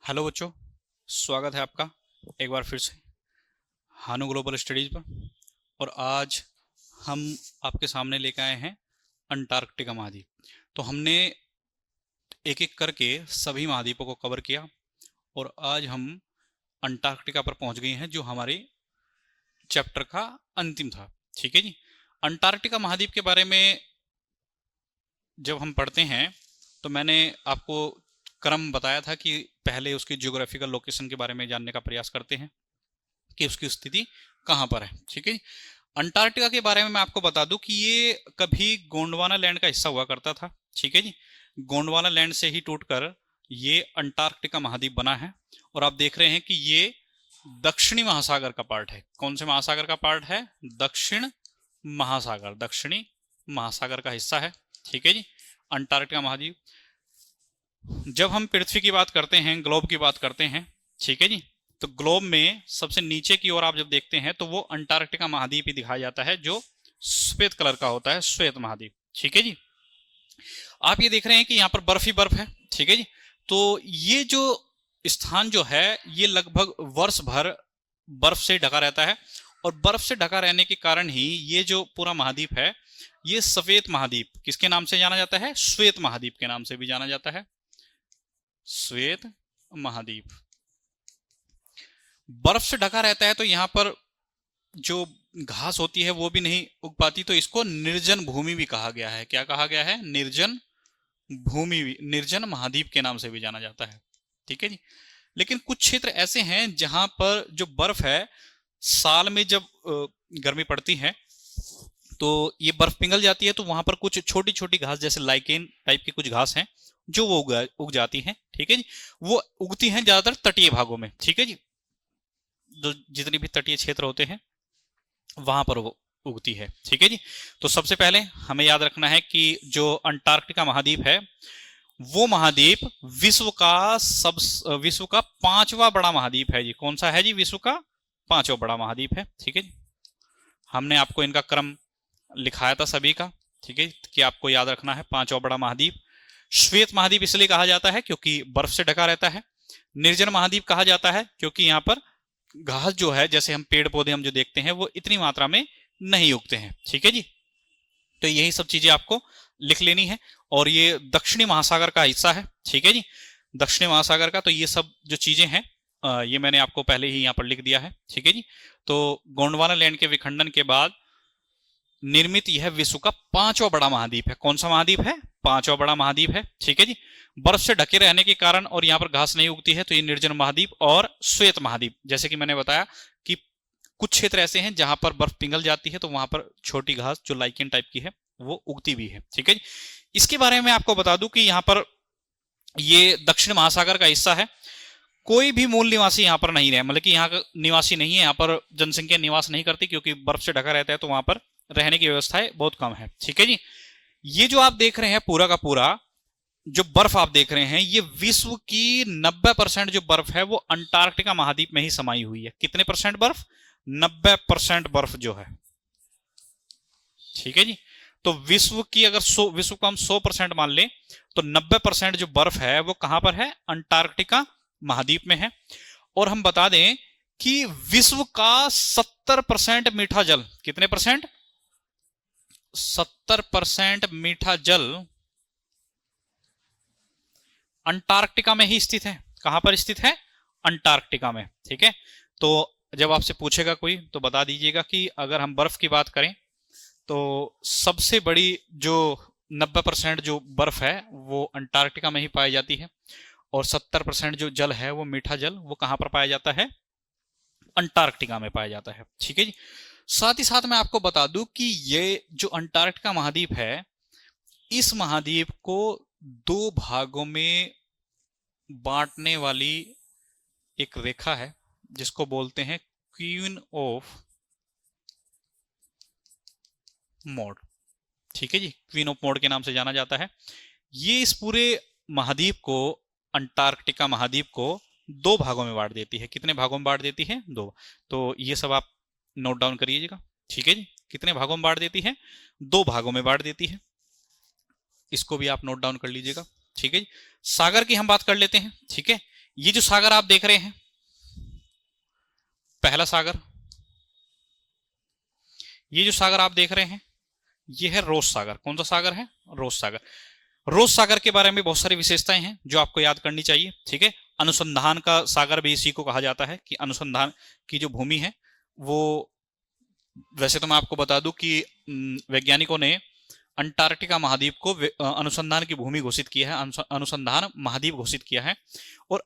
Hello बच्चों, स्वागत है आपका एक बार फिर से हानु ग्लोबल स्टडीज पर। और आज हम आपके सामने लेकर आए हैं अंटार्कटिका महाद्वीप। तो हमने एक एक करके सभी महाद्वीपों को कवर किया और आज हम अंटार्कटिका पर पहुंच गए हैं जो हमारे चैप्टर का अंतिम था। ठीक है जी। अंटार्कटिका महाद्वीप के बारे में जब हम पढ़ते हैं तो मैंने आपको क्रम बताया था कि पहले उसकी ज्योग्राफिकल लोकेशन के बारे में जानने का प्रयास करते हैं कि उसकी स्थिति कहाँ पर है। ठीक है। अंटार्कटिका के बारे में मैं आपको बता दूं कि ये कभी गोंडवाना लैंड का हिस्सा हुआ करता था। ठीक है जी। गोंडवाना लैंड से ही टूटकर ये अंटार्कटिका महाद्वीप बना है। और आप देख रहे हैं कि ये दक्षिणी महासागर का पार्ट है। कौन से महासागर का पार्ट है? दक्षिण महासागर, दक्षिणी महासागर का हिस्सा है। ठीक है जी। अंटार्कटिका महाद्वीप, जब हम पृथ्वी की बात करते हैं, ग्लोब की बात करते हैं, ठीक है जी, तो ग्लोब में सबसे नीचे की ओर आप जब देखते हैं तो वो अंटार्कटिका महाद्वीप ही दिखाया जाता है जो श्वेत कलर का होता है, श्वेत महाद्वीप। ठीक है जी। आप ये देख रहे हैं कि यहाँ पर बर्फ ही बर्फ है। ठीक है जी। तो ये जो स्थान जो है ये लगभग वर्ष भर बर्फ से ढका रहता है और बर्फ से ढका रहने के कारण ही ये जो पूरा महाद्वीप है ये सफेद महाद्वीप किसके नाम से जाना जाता है? श्वेत महाद्वीप के नाम से भी जाना जाता है, श्वेत महाद्वीप। बर्फ से ढका रहता है तो यहां पर जो घास होती है वो भी नहीं उग पाती, तो इसको निर्जन भूमि भी कहा गया है। क्या कहा गया है? निर्जन भूमि भी, निर्जन महाद्वीप के नाम से भी जाना जाता है। ठीक है जी। लेकिन कुछ क्षेत्र ऐसे हैं जहां पर जो बर्फ है साल में जब गर्मी पड़ती है तो ये बर्फ पिघल जाती है, तो वहां पर कुछ छोटी छोटी घास जैसे लाइकेन टाइप की कुछ घास हैं जो वो उग जाती हैं। ठीक है जी। वो उगती हैं ज्यादातर तटीय भागों में। ठीक है जी। जो जितने भी तटीय क्षेत्र होते हैं वहां पर वो उगती है। ठीक है जी। तो सबसे पहले हमें याद रखना है कि जो अंटार्कटिका महाद्वीप है वो महाद्वीप विश्व का पांचवा बड़ा महाद्वीप है जी। कौन सा है जी? विश्व का पांचवा बड़ा महाद्वीप है। ठीक है जी। हमने आपको इनका क्रम लिखाया था सभी का। ठीक है कि आपको याद रखना है। पांचवा बड़ा महाद्वीप श्वेत महाद्वीप इसलिए कहा जाता है क्योंकि बर्फ से ढका रहता है। निर्जन महाद्वीप कहा जाता है क्योंकि यहाँ पर घास जो है, जैसे हम पेड़ पौधे हम जो देखते हैं वो इतनी मात्रा में नहीं उगते हैं। ठीक है जी। तो यही सब चीजें आपको लिख लेनी है। और ये दक्षिणी महासागर का हिस्सा है। ठीक है जी। दक्षिणी महासागर का, तो ये सब जो चीजें हैं ये मैंने आपको पहले ही यहाँ पर लिख दिया है। ठीक है जी। तो गोंडवाना लैंड के विखंडन के बाद निर्मित यह विश्व का पांचवा बड़ा महाद्वीप है। कौन सा महाद्वीप है? पांचवा बड़ा महाद्वीप है। ठीक है जी। बर्फ से ढके रहने के कारण और यहाँ पर घास नहीं उगती है तो ये निर्जन महाद्वीप और श्वेत महाद्वीप। जैसे कि मैंने बताया कि कुछ क्षेत्र ऐसे हैं जहां पर बर्फ पिघल जाती है तो वहां पर छोटी घास जो लाइकेन टाइप की है वो उगती भी है। ठीक है जी। इसके बारे में आपको बता दूं कि यहाँ पर ये दक्षिण महासागर का हिस्सा है। कोई भी मूल निवासी यहाँ पर नहीं रहे, मतलब कि यहाँ का निवासी नहीं है, यहाँ पर जनसंख्या निवास नहीं करती क्योंकि बर्फ से ढका रहता है तो वहां पर रहने की व्यवस्थाएं बहुत कम है। ठीक है जी। ये जो आप देख रहे हैं पूरा का पूरा जो बर्फ आप देख रहे हैं ये विश्व की 90% जो बर्फ है वो अंटार्कटिका महाद्वीप में ही समाई हुई है। कितने परसेंट बर्फ? 90% बर्फ जो है। ठीक है जी। तो विश्व की अगर विश्व को हम 100% मान लें तो 90% जो बर्फ है वो कहां पर है? अंटार्कटिका महाद्वीप में है। और हम बता दें कि विश्व का 70% मीठा जल, कितने परसेंट? 70% मीठा जल अंटार्कटिका में ही स्थित है। कहां पर स्थित है? अंटार्कटिका में। ठीक है। तो जब आपसे पूछेगा कोई तो बता दीजिएगा कि अगर हम बर्फ की बात करें तो सबसे बड़ी जो 90% जो बर्फ है वो अंटार्कटिका में ही पाई जाती है और 70% जो जल है वो मीठा जल वो कहां पर पाया जाता है? अंटार्कटिका में पाया जाता है। ठीक है जी। साथ ही साथ मैं आपको बता दूं कि ये जो अंटार्कटिका महाद्वीप है इस महाद्वीप को दो भागों में बांटने वाली एक रेखा है जिसको बोलते हैं क्वीन ऑफ मोड। ठीक है जी। क्वीन ऑफ मोड के नाम से जाना जाता है। ये इस पूरे महाद्वीप को, अंटार्कटिका महाद्वीप को दो भागों में बांट देती है। कितने भागों में बांट देती है? दो। तो ये सब आप नोट डाउन करिएगा। ठीक है जी। कितने भागों में बांट देती है? दो भागों में बांट देती है। इसको भी आप नोट डाउन कर लीजिएगा। ठीक है जी। सागर की हम बात कर लेते हैं। ठीक है। ये जो सागर आप देख रहे हैं, पहला सागर, ये जो सागर आप देख रहे हैं ये है रोस सागर। कौन सा सागर है? रोस सागर। रोस सागर के बारे में बहुत सारी विशेषताएं हैं जो आपको याद करनी चाहिए, ठीक है। अनुसंधान का सागर भी इसी को कहा जाता है कि अनुसंधान की जो भूमि है वो, वैसे तो मैं आपको बता दूं कि वैज्ञानिकों ने अंटार्कटिका महाद्वीप को अनुसंधान की भूमि घोषित किया है, अनुसंधान महाद्वीप घोषित किया है। और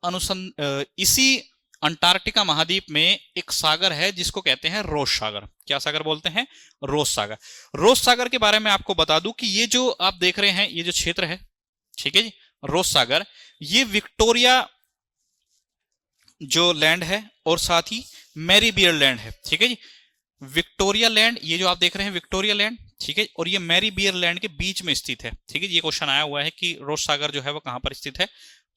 इसी अंटार्कटिका महाद्वीप में एक सागर है जिसको कहते हैं रोस सागर। क्या सागर बोलते हैं? रोस सागर। रोस सागर के बारे में आपको बता दूं कि ये जो आप देख रहे हैं ये जो क्षेत्र है, ठीक है जी, रोस सागर, ये विक्टोरिया जो लैंड है और साथ ही मैरी बियर लैंड है, ठीक है जी। विक्टोरिया लैंड, ये जो आप देख रहे हैं विक्टोरिया लैंड, ठीक है, और ये मैरी बियर लैंड के बीच में स्थित है, ठीक है। ये क्वेश्चन आया हुआ है कि रोस सागर जो है वो कहां पर स्थित है।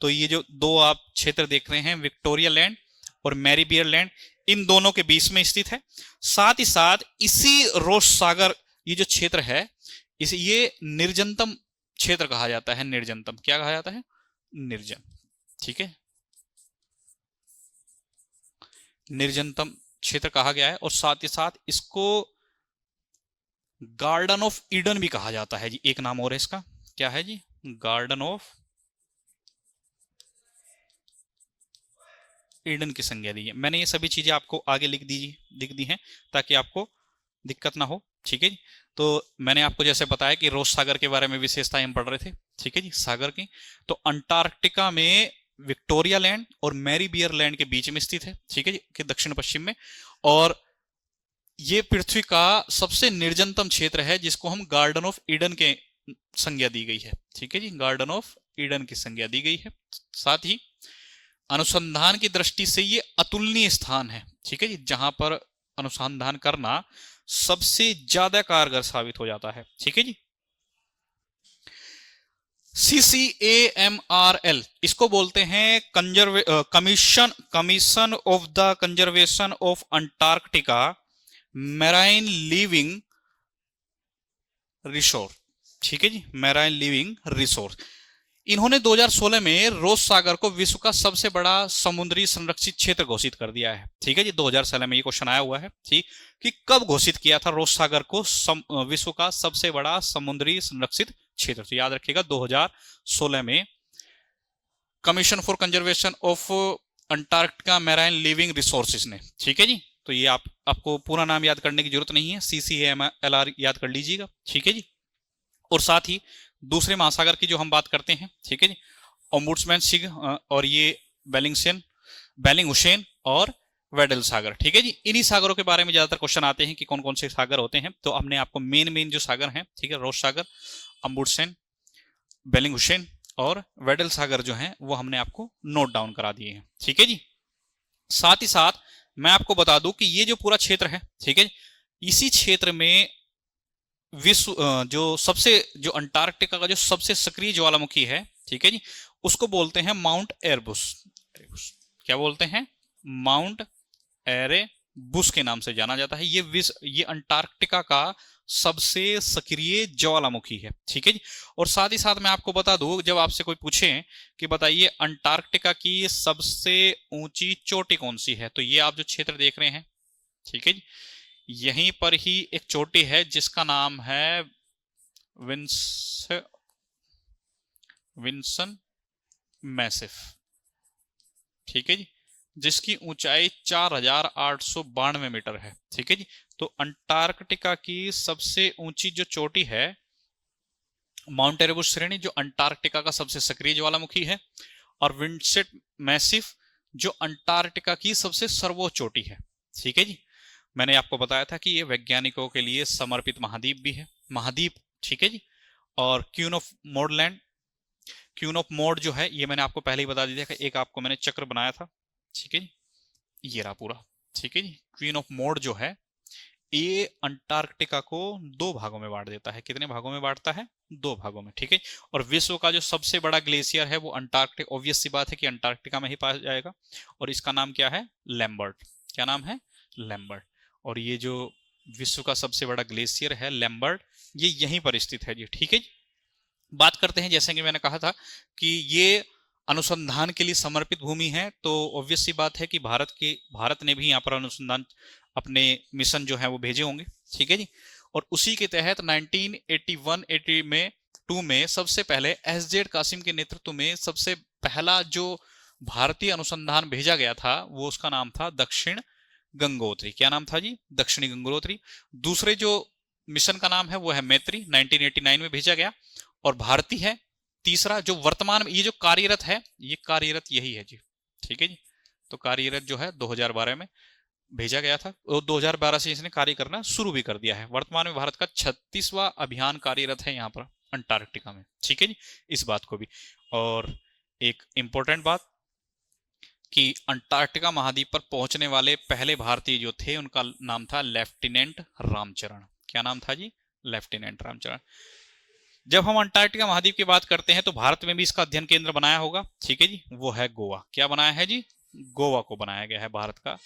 तो ये जो दो आप क्षेत्र देख रहे हैं, विक्टोरिया लैंड और मैरी बियर लैंड, इन दोनों के बीच में स्थित है। साथ ही साथ इसी रोस सागर, ये जो क्षेत्र है, इसे ये निर्जनतम क्षेत्र कहा जाता है। निर्जनतम क्या कहा जाता है? निर्जन, ठीक है, निर्जनतम क्षेत्र कहा गया है। और साथ ही साथ इसको गार्डन ऑफ ईडन भी कहा जाता है जी। एक नाम और है इसका, क्या है जी? गार्डन ऑफ ईडन की संज्ञा दी है। मैंने ये सभी चीजें आपको आगे लिख दी हैं ताकि आपको दिक्कत ना हो, ठीक है जी। तो मैंने आपको जैसे बताया कि रोस सागर के बारे में विशेषताएं हम पढ़ रहे थे, ठीक है जी, सागर की। तो अंटार्कटिका में विक्टोरिया लैंड और मैरी बियर लैंड के बीच में स्थित है, ठीक है जी, के दक्षिण पश्चिम में। और ये पृथ्वी का सबसे निर्जनतम क्षेत्र है जिसको हम गार्डन ऑफ ईडन के संज्ञा दी गई है, ठीक है जी, गार्डन ऑफ ईडन की संज्ञा दी गई है। साथ ही अनुसंधान की दृष्टि से ये अतुलनीय स्थान है, ठीक है जी, जहां पर अनुसंधान करना सबसे ज्यादा कारगर साबित हो जाता है, ठीक है जी। CCAMRL इसको बोलते हैं commission of the conservation of Antarctica marine living resource, ठीक है जी, मैराइन लिविंग रिसोर्स। इन्होंने 2016 में रोस सागर को विश्व का सबसे बड़ा समुद्री संरक्षित क्षेत्र घोषित कर दिया है, ठीक है जी। 2016 में ये क्वेश्चन आया हुआ है, ठीक, कि कब घोषित किया था रोस सागर को विश्व का सबसे बड़ा समुद्री संरक्षित क्षेत्र? तो याद रखिएगा 2016 में commission for conservation of Antarctica marine living resources ने, ठीक है जी। तो ये आपको पूरा नाम याद करने की जरूरत नहीं है, CCAMLR याद कर लीजिएगा, ठीक है जी। और साथ ही दूसरे महासागर की जो हम बात करते हैं, ठीक है जी, ओम्बुड्समैन सिग और ये बेलिंगहुसेन और वेडल सागर, ठीक है जी। इन्हीं सागरों के बारे में ज्यादातर क्वेश्चन आते हैं कि कौन कौन से सागर होते हैं। तो हमने आपको मेन जो सागर हैं, ठीक है, रोस सागर, अम्बुड्सेन, बेलिंगहुसेन और वेडल सागर जो हैं वो हमने आपको नोट डाउन करा दिए हैं, ठीक है जी। साथ ही साथ मैं आपको बता दूं कि ये जो पूरा क्षेत्र है, ठीक है, इसी क्षेत्र में विश्व जो अंटार्कटिका का जो सबसे सक्रिय ज्वालामुखी है, ठीक है जी, उसको बोलते हैं माउंट एरेबस। क्या बोलते हैं? माउंट एरेबस के नाम से जाना जाता है। ये अंटार्कटिका का सबसे सक्रिय ज्वालामुखी है, ठीक है जी। और साथ ही साथ मैं आपको बता दूं, जब आपसे कोई पूछे कि बताइए अंटार्कटिका की सबसे ऊंची चोटी कौन सी है, तो ये आप जो क्षेत्र देख रहे हैं, ठीक है जी, यहीं पर ही एक चोटी है जिसका नाम है विंसन मैसिफ, ठीक है जी, जिसकी ऊंचाई 4892 मीटर है, ठीक है जी। तो अंटार्कटिका की सबसे ऊंची जो चोटी है माउंट एरेबस श्रेणी, जो अंटार्कटिका का सबसे सक्रिय ज्वालामुखी है, और विंसेंट मैसिफ जो अंटार्कटिका की सबसे सर्वोच्च चोटी है, ठीक है जी। मैंने आपको बताया था कि ये वैज्ञानिकों के लिए समर्पित महाद्वीप भी है, महाद्वीप, ठीक है जी। और क्वीन ऑफ मोड जो है ये मैंने आपको पहले ही बता दिया था, एक आपको मैंने चक्र बनाया था, ठीक है जी, ये रहा पूरा, ठीक है जी। क्वीन ऑफ मोड जो है ये अंटार्कटिका को 2 भागों में बांट देता है। कितने भागों में बांटता है? 2 भागों में, ठीक है। और विश्व का जो सबसे बड़ा ग्लेशियर है वो अंटार्कटिका, ऑब्वियस सी बात है कि अंटार्कटिका में ही पाया जाएगा, और इसका नाम क्या है? लैम्बर्ट। क्या नाम है? लैम्बर्ट। और ये जो विश्व का सबसे बड़ा ग्लेशियर है लैम्बर्ट, ये यहीं पर स्थित है जी, ठीक है। बात करते हैं, जैसे कि मैंने कहा था कि ये अनुसंधान के लिए समर्पित भूमि है, तो ऑब्वियस सी बात है कि भारत ने भी यहाँ पर अनुसंधान अपने मिशन जो है वो भेजे होंगे, ठीक है जी। और उसी के तहत 1981-82 में सबसे पहले एस.जेड कासिम के नेतृत्व में सबसे पहला जो भारतीय अनुसंधान भेजा गया था वो उसका नाम था दक्षिण गंगोत्री। क्या नाम था जी? दक्षिणी गंगोत्री। दूसरे जो मिशन का नाम है वो है मैत्री, 1989 में भेजा गया और भारतीय है। तीसरा जो वर्तमान में ये जो कार्यरत है, ये कार्यरत यही है जी, ठीक है जी। तो कार्यरत जो है 2012 में भेजा गया था और 2012 से इसने कार्य करना शुरू भी कर दिया है। वर्तमान में भारत का 36वां अभियान कार्यरत है यहाँ पर अंटार्कटिका में, ठीक है जी। इस बात को भी, और एक इंपॉर्टेंट बात कि अंटार्कटिका महाद्वीप पर पहुंचने वाले पहले भारतीय जो थे उनका नाम था लेफ्टिनेंट रामचरण। क्या नाम था जी? लेफ्टिनेंट रामचरण। जब हम अंटार्कटिका महाद्वीप की बात करते हैं तो भारत में भी इसका अध्ययन केंद्र बनाया होगा, ठीक है जी, वो है गोवा। क्या बनाया है जी? गोवा को बनाया गया है भारत का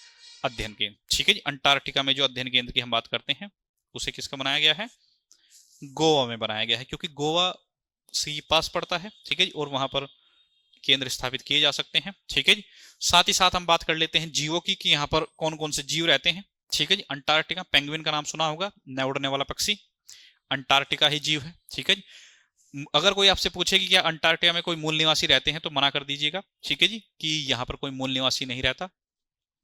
अध्ययन केंद्र, ठीक है जी। अंटार्कटिका में जो अध्ययन केंद्र की हम बात करते हैं उसे किसका बनाया गया है? गोवा में बनाया गया है, क्योंकि गोवा सी पास पड़ता है, ठीक है जी, और वहां पर केंद्र स्थापित किए जा सकते हैं, ठीक है जी। साथ ही साथ हम बात कर लेते हैं जीवों की कि यहाँ पर कौन कौन से जीव रहते हैं, ठीक है जी। अंटार्कटिका पेंगुइन का नाम सुना होगा, न उड़ने वाला पक्षी, अंटार्कटिका ही जीव है, ठीक है जी। अगर कोई आपसे पूछे कि क्या अंटार्कटिका में कोई मूल निवासी रहते हैं तो मना कर दीजिएगा, ठीक है जी, कि यहाँ पर कोई मूल निवासी नहीं रहता,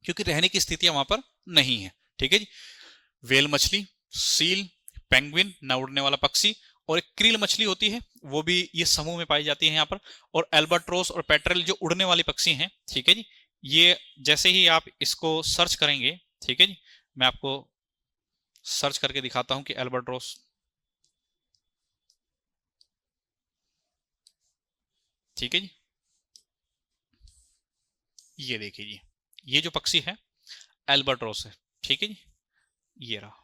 क्योंकि रहने की स्थितियां वहां पर नहीं है, ठीक है जी। वेल मछली, सील, पेंगुइन न उड़ने वाला पक्षी, और एक क्रील मछली होती है, वो भी ये समूह में पाई जाती है यहाँ पर, और एल्बाट्रोस और पेट्रेल जो उड़ने वाले पक्षी हैं, ठीक है जी। ये जैसे ही आप इसको सर्च करेंगे, ठीक है जी, मैं आपको सर्च करके दिखाता हूं कि एल्बाट्रोस, ठीक है जी, ये देखिए जी, ये जो पक्षी है एल्बाट्रोस है, ठीक है जी, ये रहा,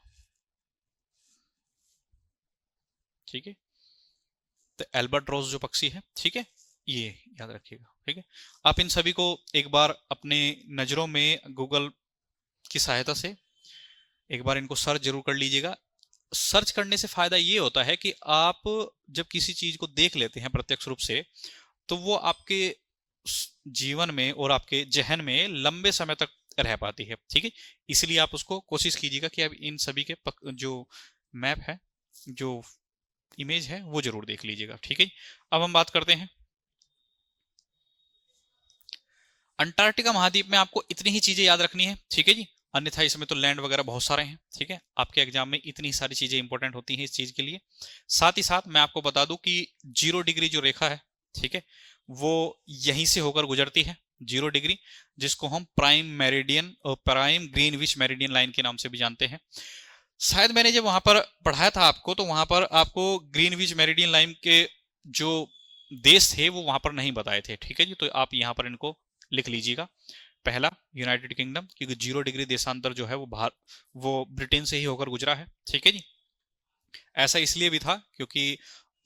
ठीक है। तो एल्बाट्रोस जो पक्षी है, ठीक है, ये याद रखिएगा, ठीक है। आप इन सभी को एक बार अपने नजरों में गूगल की सहायता से एक बार इनको सर्च जरूर कर लीजिएगा। सर्च करने से फायदा ये होता है कि आप जब किसी चीज को देख लेते हैं प्रत्यक्ष रूप से, तो वो आपके जीवन में और आपके जहन में लंबे समय तक रह पाती है, ठीक है। इसलिए आप उसको कोशिश कीजिएगा कि अब इन सभी के जो मैप है, जो इमेज है, वो जरूर देख लीजिएगा, ठीक है। अब हम बात करते हैं अंटार्कटिका महाद्वीप में। आपको इतनी ही चीजें याद रखनी है, ठीक है जी, अन्यथा इसमें तो लैंड वगैरह बहुत सारे हैं, ठीक है। आपके एग्जाम में इतनी सारी चीजें इंपॉर्टेंट होती हैं इस चीज के लिए। साथ ही साथ मैं आपको बता दूं कि 0 डिग्री जो रेखा है, ठीक है, वो यहीं से होकर गुजरती है, 0 डिग्री, जिसको हम प्राइम मेरिडियन और प्राइम ग्रीनविच मेरिडियन लाइन के नाम से भी जानते हैं। शायद मैंने जब वहां पर पढ़ाया था आपको, तो वहां पर आपको ग्रीनविच मेरिडियन लाइन के जो देश थे वो वहां पर नहीं बताए थे, ठीक है जी। तो आप यहाँ पर इनको लिख लीजिएगा। पहला यूनाइटेड किंगडम, क्योंकि 0 डिग्री देशांतर जो है वो ब्रिटेन से ही होकर गुजरा है, ठीक है जी। ऐसा इसलिए भी था क्योंकि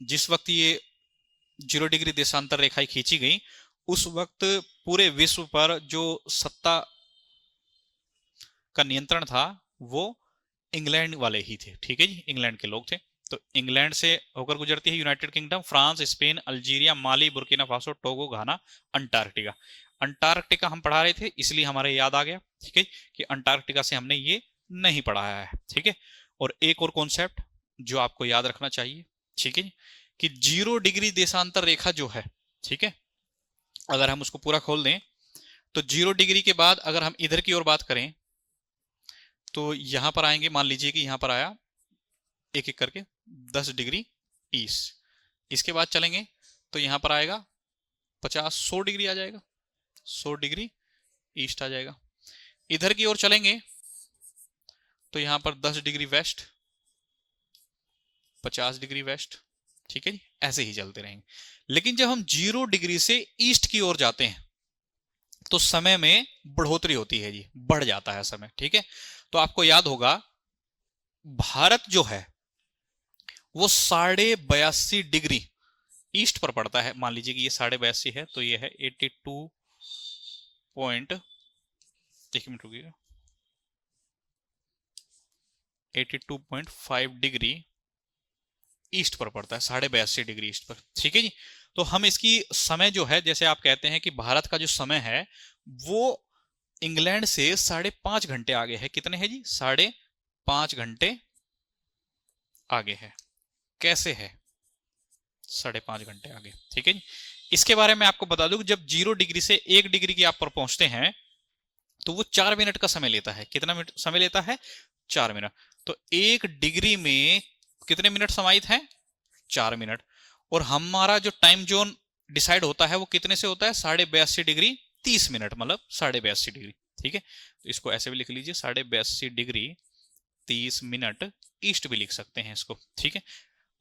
जिस वक्त ये 0 डिग्री देशांतर रेखाएं खींची गई, उस वक्त पूरे विश्व पर जो सत्ता का नियंत्रण था वो इंग्लैंड वाले ही थे, ठीक है जी, इंग्लैंड के लोग थे। तो इंग्लैंड से होकर गुजरती है United Kingdom, France, Spain, Algeria, Mali, Burkina Faso, Togo, Ghana, Antarctica. Antarctica हम पढ़ा रहे थे इसलिए हमारे याद आ गया, ठीक है, कि अंटार्कटिका से हमने ये नहीं पढ़ाया है, ठीक है। और एक और कॉन्सेप्ट जो आपको याद रखना चाहिए, ठीक है, कि 0 डिग्री देशांतर रेखा जो है, ठीक है, अगर हम उसको पूरा खोल दें तो 0 डिग्री के बाद अगर हम इधर की ओर बात करें तो यहां पर आएंगे, मान लीजिए कि यहां पर आया एक एक करके 10 डिग्री ईस्ट, इसके बाद चलेंगे तो यहां पर आएगा 100 डिग्री आ जाएगा, 100 डिग्री ईस्ट आ जाएगा। इधर की ओर चलेंगे तो यहां पर 10 डिग्री वेस्ट, 50 डिग्री वेस्ट, ठीक है जी, ऐसे ही चलते रहेंगे। लेकिन जब हम 0 डिग्री से ईस्ट की ओर जाते हैं तो समय में बढ़ोतरी होती है जी, बढ़ जाता है समय, ठीक है। तो आपको याद होगा भारत जो है वो 82.5 डिग्री ईस्ट पर पड़ता है। मान लीजिए कि ये 82.5 है तो ये है 82 पॉइंट, एक मिनट रुकिएगा, 82.5 डिग्री ईस्ट पर पड़ता है, 82.5 डिग्री ईस्ट पर, ठीक है जी। तो हम इसकी समय जो है, जैसे आप कहते हैं कि भारत का जो समय है वो इंग्लैंड से 5.5 घंटे आगे है। कितने है जी? 5.5 घंटे आगे है। कैसे है 5.5 घंटे आगे? ठीक है जी। इसके बारे में आपको बता दूं, जब 0 डिग्री से 1 डिग्री की आप पर पहुंचते हैं तो वो 4 मिनट का समय लेता है। कितना मिनट समय लेता है? 4 मिनट। तो 1 डिग्री में कितने मिनट समाहित हैं? 4 मिनट। और हमारा जो टाइम जोन डिसाइड होता है वो कितने से होता है? 82.5 डिग्री 30 मिनट, मतलब 82.5 डिग्री। ठीक है, तो इसको ऐसे भी लिख लीजिए, 82.5 डिग्री 30 मिनट। ईस्ट भी लिख सकते हैं इसको। ठीक है,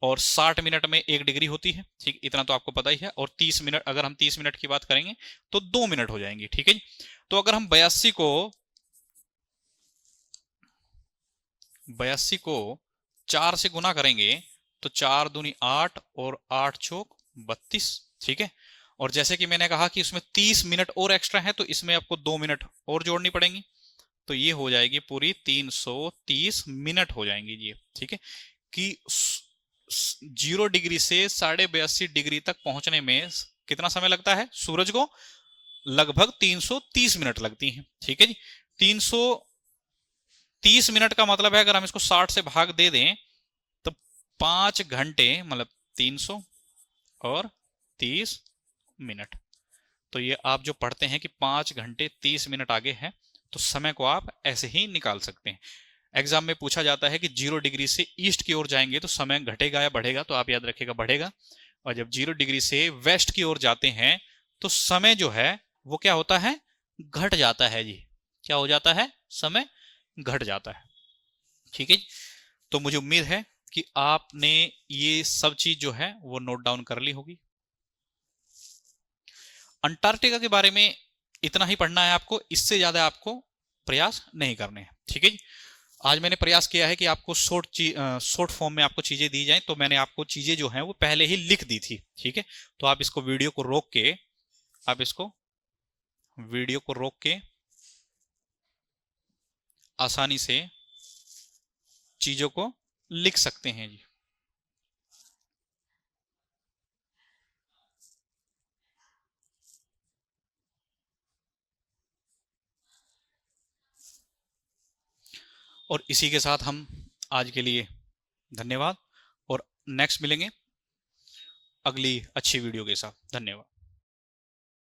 और 60 मिनट में 1 डिग्री होती है। ठीक, इतना तो आपको पता ही है। और 30 मिनट, अगर हम 30 मिनट की बात करेंगे तो 2 मिनट हो जाएंगे। ठीक है जी। तो अगर हम 82 को 4 से गुना करेंगे तो 4 दूनी 8 और 8 चौक 32। ठीक है, और जैसे कि मैंने कहा कि उसमें 30 मिनट और एक्स्ट्रा है तो इसमें आपको 2 मिनट और जोड़नी पड़ेंगी, तो ये हो जाएगी पूरी 330 मिनट हो जाएंगी ये। ठीक है, कि 0 डिग्री से 82.5 डिग्री तक पहुंचने में कितना समय लगता है सूरज को? लगभग 330 मिनट लगती हैं। ठीक है जी। 330 मिनट का मतलब है, अगर हम इसको 60 से भाग दे दें तो 5 घंटे, मतलब 300 और 30 मिनट। तो ये आप जो पढ़ते हैं कि 5 घंटे 30 मिनट आगे है, तो समय को आप ऐसे ही निकाल सकते हैं। एग्जाम में पूछा जाता है कि 0 डिग्री से ईस्ट की ओर जाएंगे तो समय घटेगा या बढ़ेगा, तो आप याद रखिएगा बढ़ेगा। और जब 0 डिग्री से वेस्ट की ओर जाते हैं तो समय जो है वो क्या होता है? घट जाता है जी। क्या हो जाता है? समय घट जाता है। ठीक है जी। तो मुझे उम्मीद है कि आपने ये सब चीज जो है वो नोट डाउन कर ली होगी। अंटार्कटिका के बारे में इतना ही पढ़ना है आपको, इससे ज्यादा आपको प्रयास नहीं करने हैं। ठीक है जी। आज मैंने प्रयास किया है कि आपको शॉर्ट फॉर्म में आपको चीजें दी जाएं, तो मैंने आपको चीजें जो हैं वो पहले ही लिख दी थी। ठीक है, तो आप इसको वीडियो को रोक के, आप इसको वीडियो को रोक के आसानी से चीजों को लिख सकते हैं जी। और इसी के साथ हम आज के लिए धन्यवाद, और नेक्स्ट मिलेंगे अगली अच्छी वीडियो के साथ। धन्यवाद।